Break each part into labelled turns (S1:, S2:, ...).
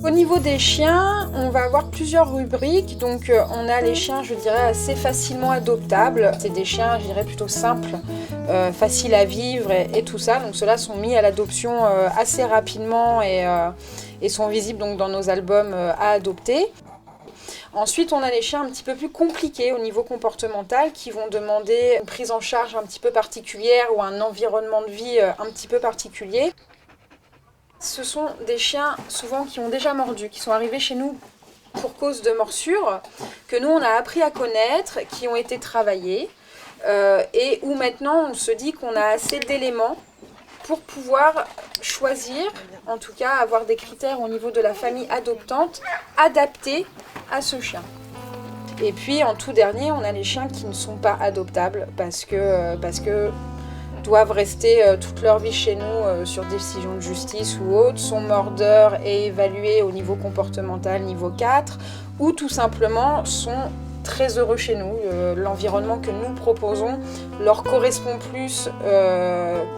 S1: Au niveau des chiens, on va avoir plusieurs rubriques. Donc on a les chiens, je dirais, assez facilement adoptables. C'est des chiens, je dirais, plutôt simples, faciles à vivre et tout ça. Donc ceux-là sont mis à l'adoption assez rapidement et sont visibles donc dans nos albums à adopter. Ensuite, on a les chiens un petit peu plus compliqués au niveau comportemental qui vont demander une prise en charge un petit peu particulière ou un environnement de vie un petit peu particulier. Ce sont des chiens souvent qui ont déjà mordu, qui sont arrivés chez nous pour cause de morsures, que nous on a appris à connaître, qui ont été travaillés et où maintenant on se dit qu'on a assez d'éléments pour pouvoir choisir, en tout cas avoir des critères au niveau de la famille adoptante adaptés à ce chien. Et puis en tout dernier, on a les chiens qui ne sont pas adoptables parce que doivent rester toute leur vie chez nous sur décision de justice ou autre, sont mordeurs et évalués au niveau comportemental niveau 4, ou tout simplement sont très heureux chez nous. L'environnement que nous proposons leur correspond plus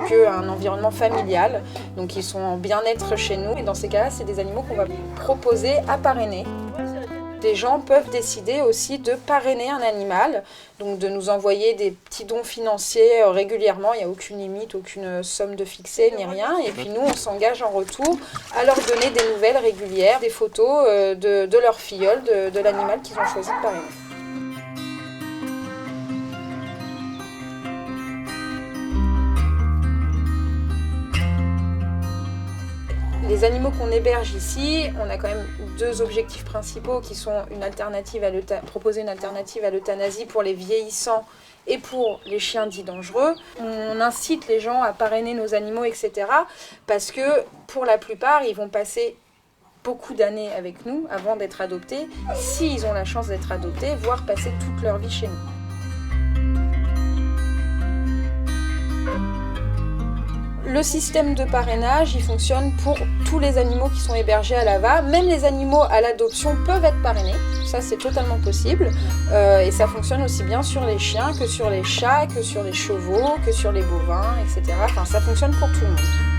S1: qu'un environnement familial, donc ils sont en bien-être chez nous, et dans ces cas-là, c'est des animaux qu'on va proposer à parrainer. Des gens peuvent décider aussi de parrainer un animal, donc de nous envoyer des petits dons financiers régulièrement. Il n'y a aucune limite, aucune somme de fixée, ni rien. Et puis nous, on s'engage en retour à leur donner des nouvelles régulières, des photos de leur filleul, de l'animal qu'ils ont choisi de parrainer. Les animaux qu'on héberge ici, on a quand même deux objectifs principaux qui sont proposer une alternative à l'euthanasie pour les vieillissants et pour les chiens dits dangereux. On incite les gens à parrainer nos animaux, etc. parce que pour la plupart, ils vont passer beaucoup d'années avec nous avant d'être adoptés, s'ils ont la chance d'être adoptés, voire passer toute leur vie chez nous. Le système de parrainage, il fonctionne pour tous les animaux qui sont hébergés à l'AVA. Même les animaux à l'adoption peuvent être parrainés. Ça, c'est totalement possible. Et ça fonctionne aussi bien sur les chiens que sur les chats, que sur les chevaux, que sur les bovins, etc. Enfin, ça fonctionne pour tout le monde.